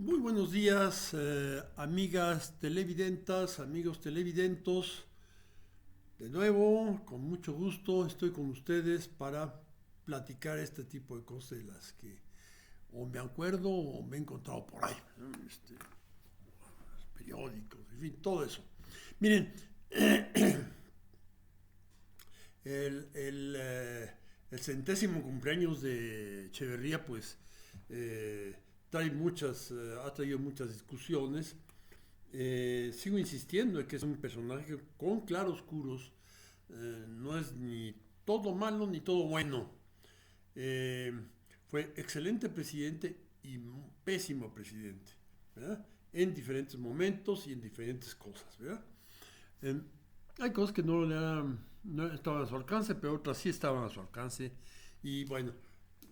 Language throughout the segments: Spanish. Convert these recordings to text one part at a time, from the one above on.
Muy buenos días, amigas televidentas, amigos televidentos. De nuevo, con mucho gusto, estoy con ustedes para platicar este tipo de cosas de las que o me acuerdo o me he encontrado por ahí, ¿no? Los periódicos, en fin, todo eso. Miren, el centésimo cumpleaños de Echeverría, pues, ha traído muchas discusiones. Sigo insistiendo en que es un personaje con claroscuros. No es ni todo malo ni todo bueno. Eh, Fue excelente presidente y pésimo presidente, ¿verdad? En diferentes momentos y en diferentes cosas, ¿verdad? Eh, Hay cosas que no estaban a su alcance, pero otras sí estaban a su alcance. Y bueno,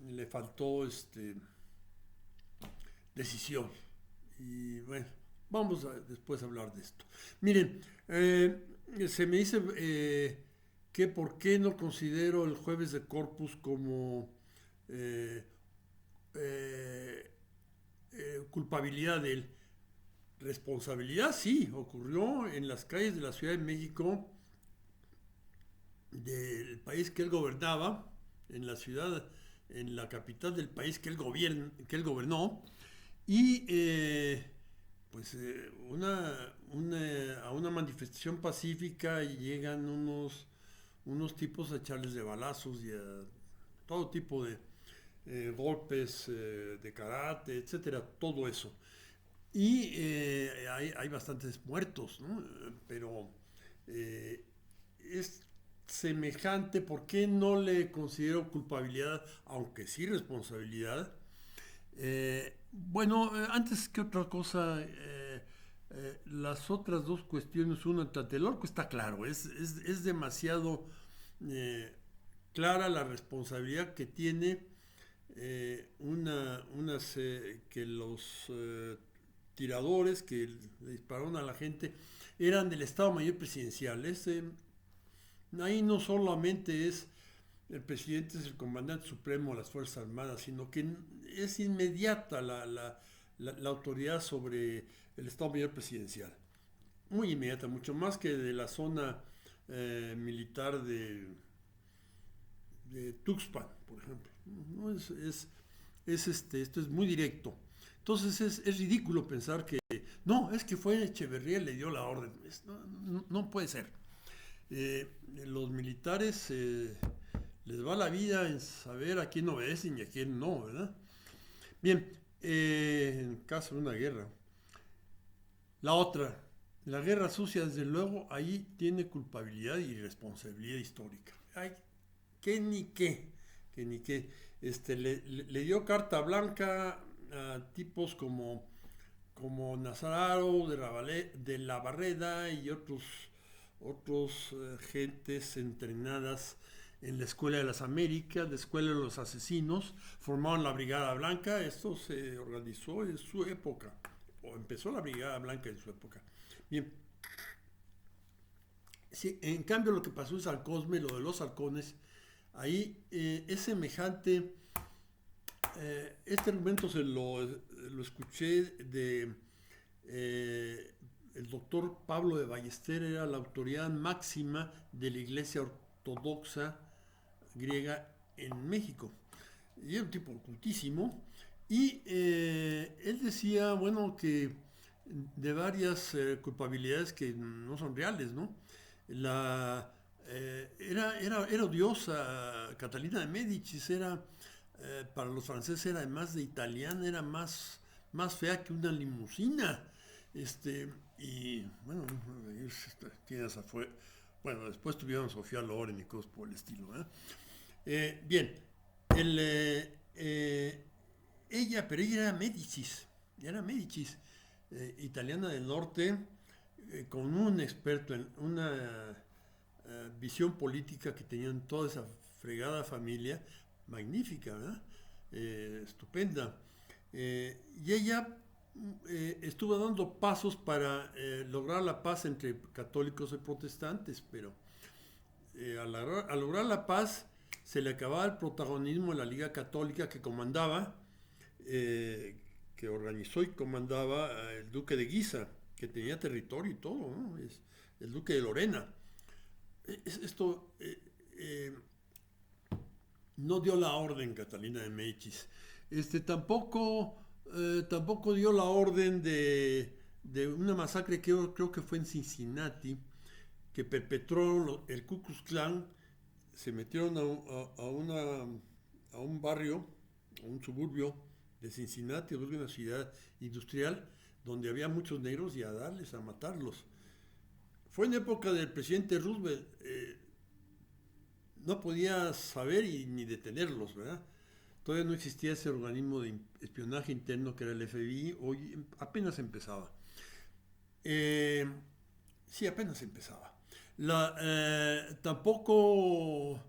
le faltó decisión. Y bueno, vamos a después a hablar de esto. Miren, se me dice que por qué no considero el jueves de Corpus como eh, eh, culpabilidad de él. Responsabilidad, sí, ocurrió en las calles de la Ciudad de México, del país que él gobernaba, en la ciudad, en la capital del país que él gobernó, y pues a una manifestación pacífica y llegan unos tipos a echarles de balazos y a todo tipo de golpes de karate, etcétera, todo eso. Y hay bastantes muertos, ¿no? Pero eh, es semejante, ¿por qué no le considero culpabilidad, aunque sí responsabilidad? Bueno, antes que otra cosa, las otras dos cuestiones, una, Tlatelolco está claro, es demasiado eh, clara la responsabilidad que tiene que los tiradores que le dispararon a la gente eran del Estado Mayor Presidencial. Ahí no solamente el presidente es el comandante supremo de las Fuerzas Armadas, sino que es inmediata la autoridad sobre el Estado Mayor Presidencial. Muy inmediata, mucho más que de la zona militar de Tuxpan, por ejemplo. No esto es muy directo. Entonces es ridículo pensar que no, es que fue Echeverría y le dio la orden. No puede ser. Los militares les va la vida en saber a quién obedecen y a quién no, ¿verdad? Bien, en caso de una guerra. La otra, la guerra sucia, desde luego, ahí tiene culpabilidad y responsabilidad histórica. Ay, que ni qué. Le dio carta blanca a tipos como Nazararo, de la Barreda y otros gentes entrenadas en la Escuela de las Américas, la Escuela de los Asesinos, formaron la Brigada Blanca. Esto se organizó en su época, o empezó la Brigada Blanca en su época. Bien, sí, en cambio lo que pasó en San Cosme, lo de los halcones, ahí es semejante. Este argumento lo escuché de el doctor Pablo de Ballester, era la autoridad máxima de la Iglesia Ortodoxa griega en México. Y era un tipo ocultísimo. Y él decía, bueno, que de varias culpabilidades que no son reales, ¿no? Era odiosa Catalina de Médicis, para los franceses era además de italiana, era más fea que una limusina. Y bueno, tienes afuera. Bueno, después tuvieron Sofía Loren y cosas por el estilo, ¿eh? Bien, el, pero ella era Médicis, italiana del norte, con un experto en una visión política que tenían toda esa fregada familia, magnífica, ¿verdad? Estupenda. Y ella estuvo dando pasos para lograr la paz entre católicos y protestantes, pero al lograr la paz se le acababa el protagonismo de la Liga Católica que comandaba, eh, que organizó y comandaba el duque de Guisa, que tenía territorio y todo, ¿no? Es el duque de Lorena. Esto no dio la orden Catalina de Médicis. Tampoco dio la orden de una masacre que creo que fue en Cincinnati, que perpetró el Ku Klux Klan. Se metieron a un barrio, a un suburbio de Cincinnati, una ciudad industrial, donde había muchos negros, y a darles, a matarlos. Fue en época del presidente Roosevelt. No podía saber ni detenerlos, ¿verdad? Todavía no existía ese organismo de espionaje interno que era el FBI, hoy apenas empezaba. Sí, apenas empezaba. Tampoco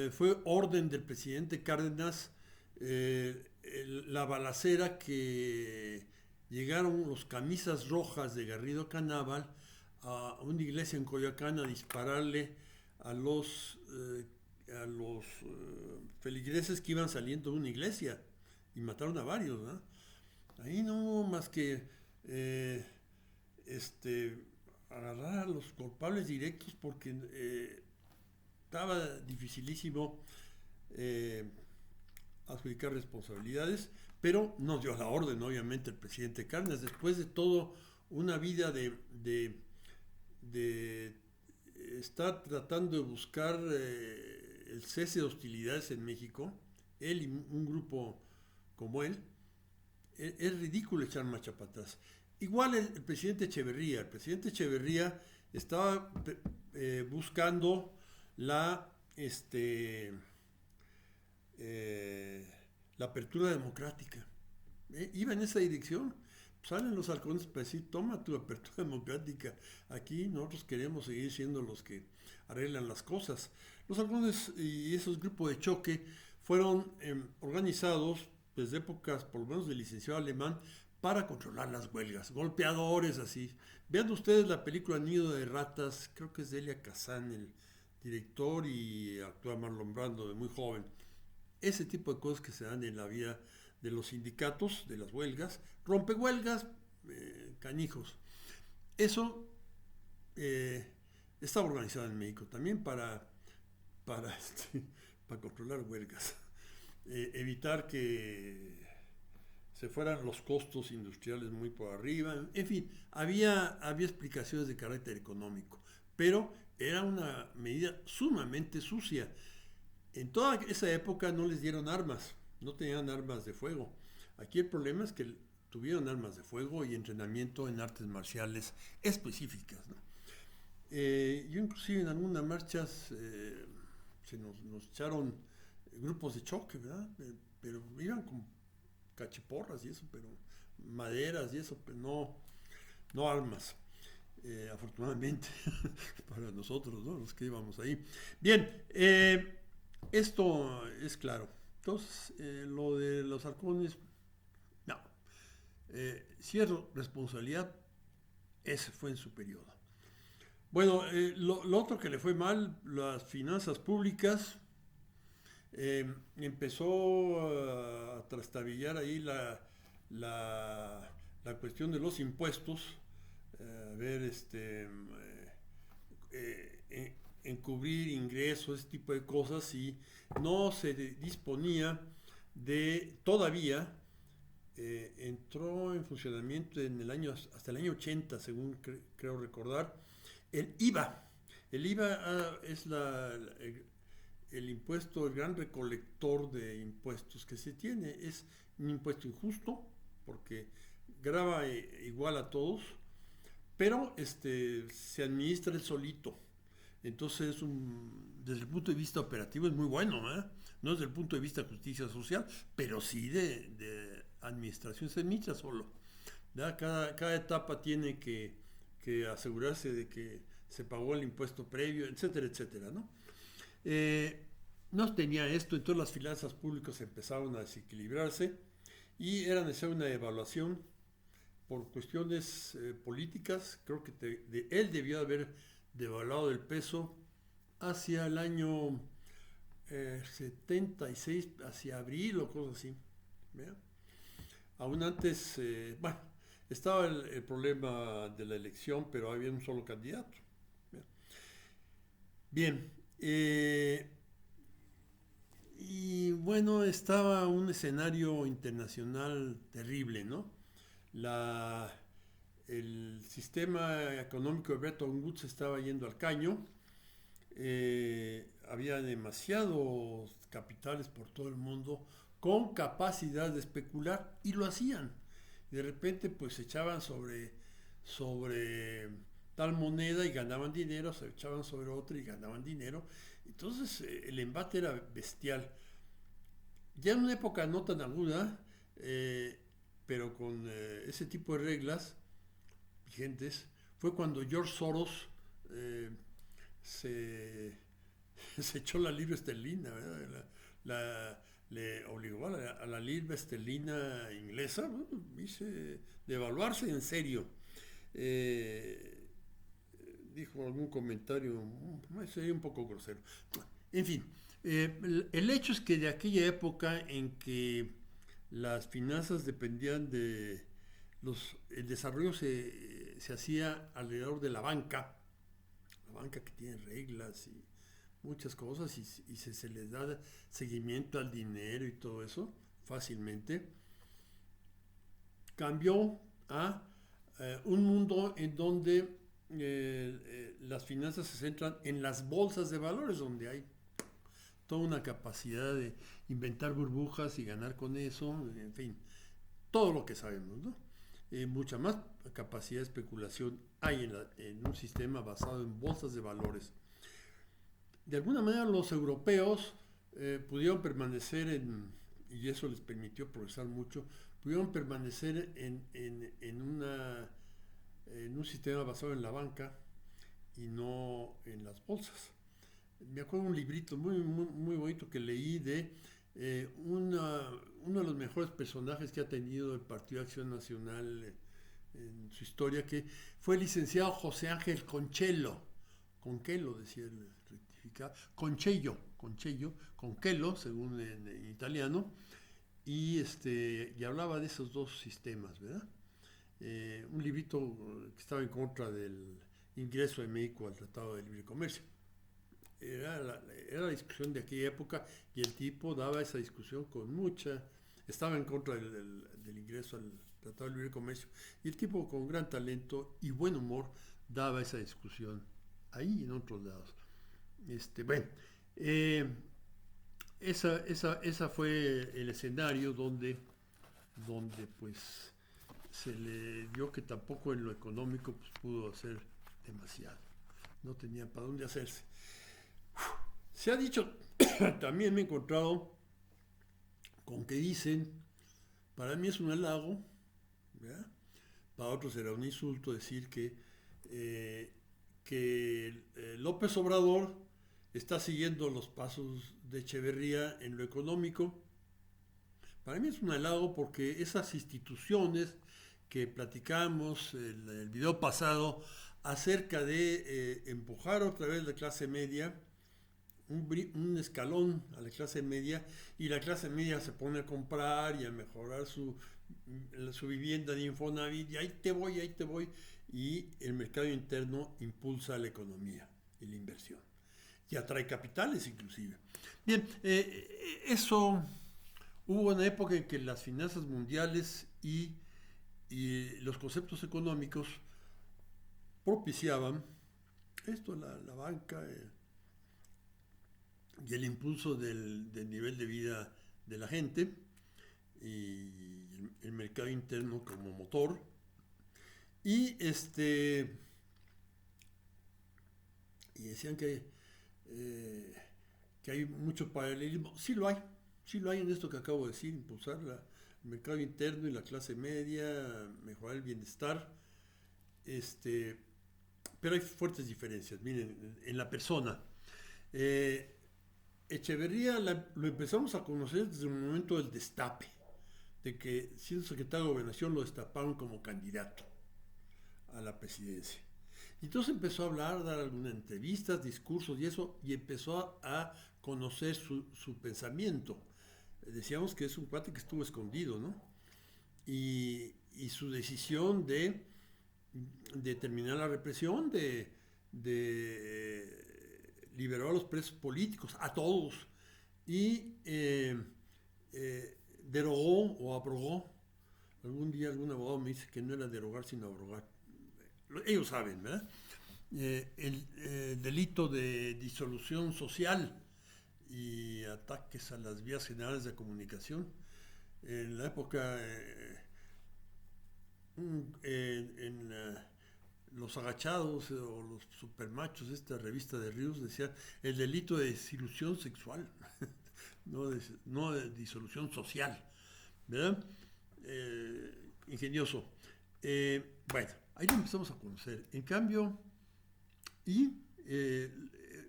fue orden del presidente Cárdenas la balacera que llegaron los camisas rojas de Garrido Canábal a una iglesia en Coyoacán a dispararle a los feligreses que iban saliendo de una iglesia, y mataron a varios, ¿no? Ahí no hubo más que agarrar a los culpables directos, porque estaba dificilísimo adjudicar responsabilidades, pero nos dio la orden, obviamente, el presidente Cárdenas, después de todo una vida de estar tratando de buscar el cese de hostilidades en México. Él y un grupo como él, es ridículo echar marcha para atrás. Igual el presidente Echeverría estaba buscando la apertura democrática. Iba en esa dirección. Salen los halcones para decir: toma tu apertura democrática, aquí nosotros queremos seguir siendo los que arreglan las cosas. Los halcones y esos grupos de choque fueron organizados desde épocas, por lo menos del licenciado Alemán, para controlar las huelgas, golpeadores así. Vean ustedes la película Nido de Ratas, creo que es de Elia Kazan el director, y actúa Marlon Brando de muy joven. Ese tipo de cosas que se dan en la vida de los sindicatos, de las huelgas, rompehuelgas, canijos. Eso está organizado en México también para controlar huelgas, evitar que se fueran los costos industriales muy por arriba. En fin, había explicaciones de carácter económico, pero era una medida sumamente sucia. En toda esa época no les dieron armas, no tenían armas de fuego. Aquí el problema es que tuvieron armas de fuego y entrenamiento en artes marciales específicas, ¿no? Yo inclusive en algunas marchas se nos echaron grupos de choque, ¿verdad? Pero iban con cachiporras y eso, pero maderas y eso, pero no armas. Afortunadamente para nosotros, ¿no?, los que íbamos ahí. Bien, esto es claro. Entonces, lo de los halcones, no. Si es responsabilidad, ese fue en su periodo. Bueno, lo otro que le fue mal, las finanzas públicas. Empezó a trastabillar ahí la cuestión de los impuestos, encubrir ingresos, ese tipo de cosas, y no se disponía todavía. Entró en funcionamiento hasta el año 80, según creo recordar, el IVA. El IVA es el impuesto, el gran recolector de impuestos que se tiene. Es un impuesto injusto porque grava igual a todos, pero se administra el solito. Entonces, desde el punto de vista operativo es muy bueno, ¿eh? No desde el punto de vista de justicia social, pero sí de administración, se administra solo, ¿verdad? Cada etapa tiene que asegurarse de que se pagó el impuesto previo, etcétera, etcétera, ¿no? No tenía esto, entonces las finanzas públicas empezaron a desequilibrarse y era necesaria una evaluación por cuestiones políticas. Creo que él debió haber devaluado el peso hacia el año 76, hacia abril o cosas así, ¿verdad? Aún antes, bueno, estaba el problema de la elección, pero había un solo candidato. Bien, y bueno, estaba un escenario internacional terrible, ¿no? La, el sistema económico de Bretton Woods estaba yendo al caño, había demasiados capitales por todo el mundo con capacidad de especular y lo hacían. De repente pues se echaban sobre tal moneda y ganaban dinero, se echaban sobre otra y ganaban dinero. Entonces el embate era bestial. Ya en una época no tan aguda, pero con ese tipo de reglas vigentes, fue cuando George Soros eh, se, se echó la libra esterlina, ¿verdad? Le obligó a la libra esterlina inglesa, ¿no? Dice, devaluarse en serio. Eh, Dijo algún comentario, sería un poco grosero. En fin, el hecho es que de aquella época en que las finanzas dependían de el desarrollo se hacía alrededor de la banca que tiene reglas y muchas cosas y se les da seguimiento al dinero y todo eso fácilmente, cambió a un mundo en donde las finanzas se centran en las bolsas de valores, donde hay toda una capacidad de inventar burbujas y ganar con eso, en fin, todo lo que sabemos, ¿no? Mucha más capacidad de especulación hay en un sistema basado en bolsas de valores. De alguna manera los europeos pudieron permanecer y eso les permitió progresar mucho, pudieron permanecer en un sistema basado en la banca y no en las bolsas. Me acuerdo de un librito muy bonito que leí de uno de los mejores personajes que ha tenido el Partido de Acción Nacional en su historia, que fue el licenciado José Ángel Conchelo decía el rectificado, Conchelo, según en italiano, y hablaba de esos dos sistemas, ¿verdad? Un librito que estaba en contra del ingreso de México al Tratado de Libre Comercio. Era la discusión de aquella época y el tipo daba esa discusión estaba en contra del ingreso al Tratado de Libre Comercio y el tipo con gran talento y buen humor daba esa discusión ahí y en otros lados. Bueno, esa fue el escenario donde pues se le dio que tampoco en lo económico pues, pudo hacer demasiado. No tenía para dónde hacerse. Se ha dicho, también me he encontrado con que dicen, para mí es un halago, ¿verdad? Para otros será un insulto decir que López Obrador está siguiendo los pasos de Echeverría en lo económico. Para mí es un halago porque esas instituciones que platicamos en el video pasado acerca de empujar otra vez la clase media, un escalón a la clase media, y la clase media se pone a comprar y a mejorar su vivienda de Infonavit, y ahí te voy, y el mercado interno impulsa la economía y la inversión. Y atrae capitales inclusive. Bien, eso hubo una época en que las finanzas mundiales y los conceptos económicos propiciaban esto, la banca y el impulso del nivel de vida de la gente y el mercado interno como motor. Y decían que hay mucho paralelismo. Sí lo hay en esto que acabo de decir, impulsar el mercado interno y la clase media, mejorar el bienestar. Pero hay fuertes diferencias. Miren, en la persona. Echeverría lo empezamos a conocer desde el momento del destape, de que siendo secretario de Gobernación lo destaparon como candidato a la presidencia. Y entonces empezó a hablar, dar algunas entrevistas, discursos y eso, y empezó a conocer su pensamiento. Decíamos que es un cuate que estuvo escondido, ¿no? y su decisión de terminar la represión, de liberar a los presos políticos, a todos, y derogó o abrogó. Algún día algún abogado me dice que no era derogar sino abrogar. Ellos saben, ¿verdad? El delito de disolución social y ataques a las vías generales de comunicación. En la época, los agachados o los supermachos, esta revista de Ríos, decían el delito de desilusión sexual, no de disolución social, ¿verdad? Ingenioso. Bueno, ahí lo empezamos a conocer. En cambio,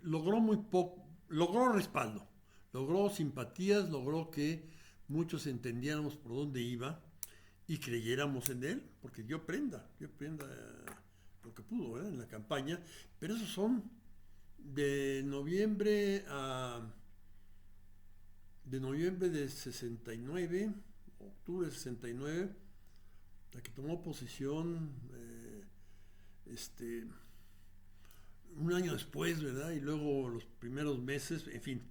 logró muy poco, logró respaldo, logró simpatías, logró que muchos entendiéramos por dónde iba y creyéramos en él, porque dio prenda lo que pudo, ¿verdad? En la campaña, pero esos son de noviembre de 69, octubre de 69, la que tomó posesión un año después, ¿verdad? Y luego los primeros meses, en fin,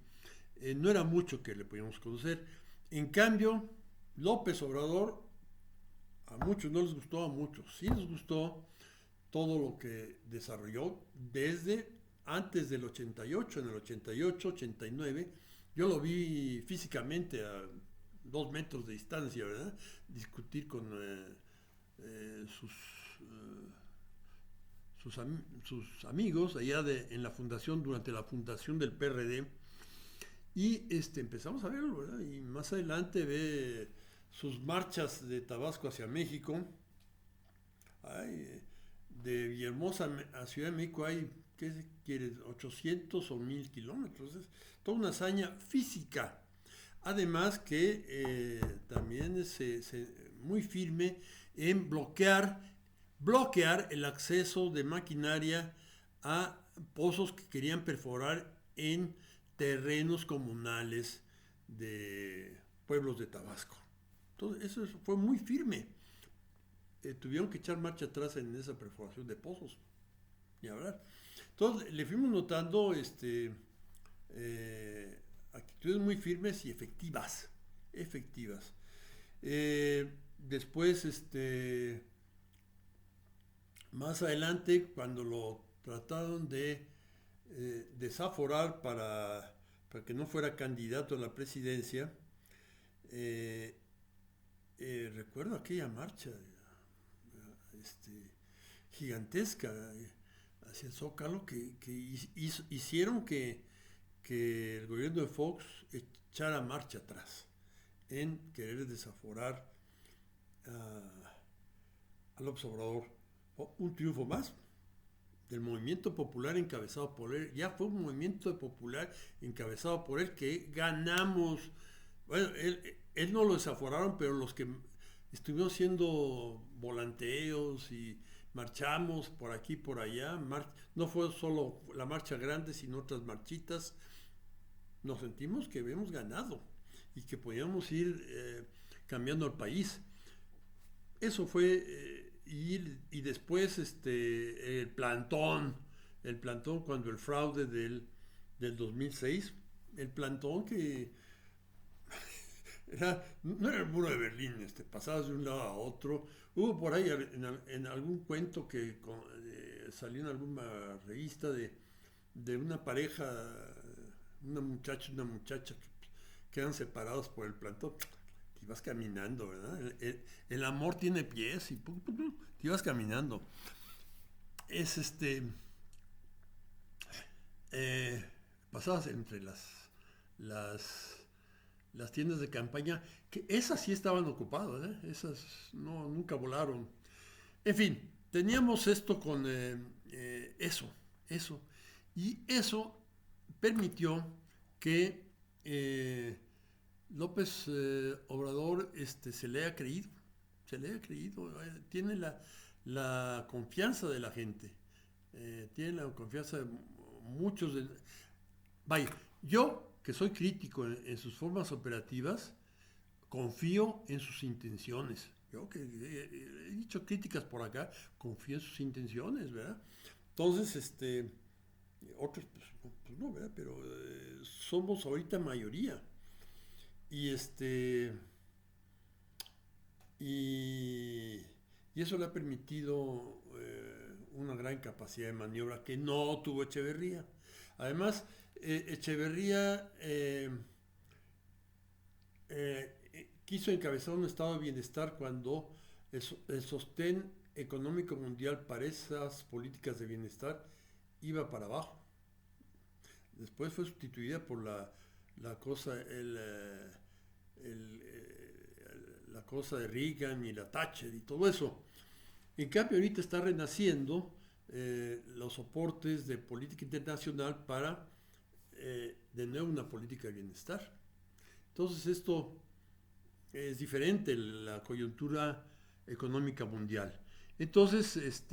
no era mucho que le podíamos conocer. En cambio, López Obrador, a muchos no les gustó, a muchos sí les gustó todo lo que desarrolló desde antes del 88, en el 88, 89. Yo lo vi físicamente a 2 metros de distancia, ¿verdad? Discutir con sus amigos allá en la fundación, durante la fundación del PRD, y empezamos a verlo, ¿verdad? Y más adelante ve sus marchas de Tabasco hacia México. De Villahermosa a Ciudad de México hay, ¿qué quieres? 800 o 1000 kilómetros. Es toda una hazaña física. Además que también es muy firme en bloquear el acceso de maquinaria a pozos que querían perforar en terrenos comunales de pueblos de Tabasco. Entonces eso fue muy firme. Tuvieron que echar marcha atrás en esa perforación de pozos, ni hablar. Entonces le fuimos notando actitudes muy firmes y efectivas. Después, más adelante, cuando lo trataron de desaforar para que no fuera candidato a la presidencia, recuerdo aquella marcha gigantesca hacia el Zócalo que hicieron que el gobierno de Fox echara marcha atrás en querer desaforar a López Obrador. Un triunfo más del movimiento popular encabezado por él. Ya fue un movimiento popular encabezado por él que ganamos. Bueno, él no lo desaforaron, pero los que estuvieron haciendo volanteos y marchamos por aquí, por allá, no fue solo la marcha grande, sino otras marchitas, nos sentimos que habíamos ganado y que podíamos ir cambiando el país. Eso fue y después el plantón cuando el fraude del 2006, el plantón que no era el muro de Berlín, pasabas de un lado a otro. Hubo por ahí en algún cuento que salió en alguna revista de una pareja, una muchacha que quedan separados por el plantón. Te ibas caminando, ¿verdad? El amor tiene pies y te ibas caminando. Es pasabas entre las tiendas de campaña, que esas sí estaban ocupadas, ¿eh? Esas nunca volaron. En fin, teníamos esto con eso. Y eso permitió que López Obrador se le haya creído. Tiene la confianza de la gente. Tiene la confianza de muchos. Vaya, yo que soy crítico en sus formas operativas, confío en sus intenciones. Yo que he dicho críticas por acá, confío en sus intenciones, ¿verdad? Entonces, otros, pues no, ¿verdad? Pero somos ahorita mayoría. Y y, y eso le ha permitido una gran capacidad de maniobra que no tuvo Echeverría. Además, Echeverría quiso encabezar un estado de bienestar cuando el sostén económico mundial para esas políticas de bienestar iba para abajo. Después fue sustituida por la cosa, la cosa de Reagan y la Thatcher y todo eso. En cambio, ahorita está renaciendo los soportes de política internacional para, de nuevo, una política de bienestar. Entonces, esto es diferente, la coyuntura económica mundial. Entonces,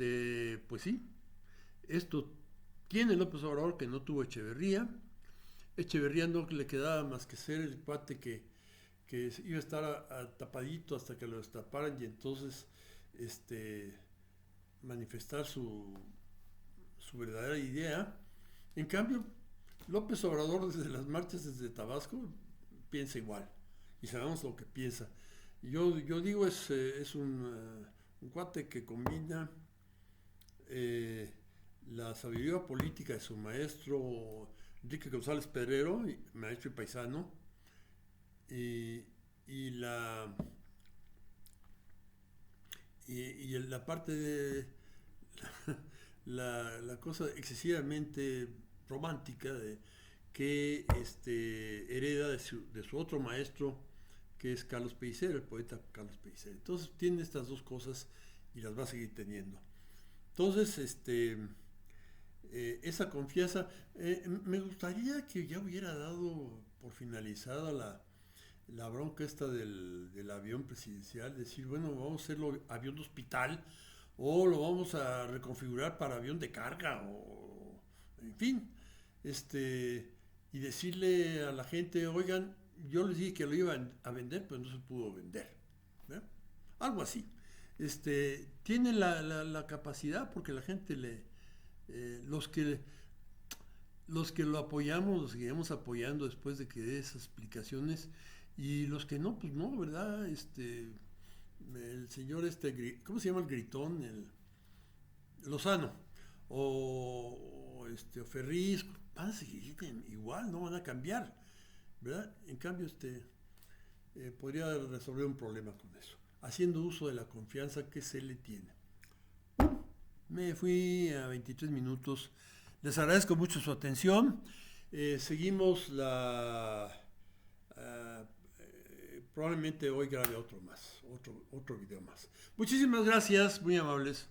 pues sí, esto tiene López Obrador que no tuvo Echeverría. Echeverría no le quedaba más que ser el cuate que iba a estar tapadito hasta que lo destaparan y entonces manifestar su verdadera idea. En cambio, López Obrador desde las marchas desde Tabasco piensa igual y sabemos lo que piensa. Yo digo es un cuate que combina la sabiduría política de su maestro Enrique González Pedrero, maestro y paisano, y la parte de la cosa excesivamente romántica de que hereda de su otro maestro, que es Carlos Pellicer, el poeta Carlos Pellicer. Entonces tiene estas dos cosas y las va a seguir teniendo. Entonces, esa confianza, me gustaría que ya hubiera dado por finalizada la bronca esta del avión presidencial, decir, bueno, vamos a hacerlo avión de hospital o lo vamos a reconfigurar para avión de carga o en fin, y decirle a la gente, oigan, yo les dije que lo iban a vender, pero no se pudo vender, ¿verdad? Algo así. Tiene la capacidad porque la gente los que lo apoyamos, lo seguiremos apoyando después de que dé esas explicaciones y los que no, pues no, ¿verdad? El señor ¿cómo se llama el gritón? El Lozano o Ferriz, van a seguir igual, no van a cambiar, ¿verdad? En cambio, podría resolver un problema con eso, haciendo uso de la confianza que se le tiene. Me fui a 23 minutos. Les agradezco mucho su atención. Seguimos probablemente hoy grabe otro video más. Muchísimas gracias, muy amables.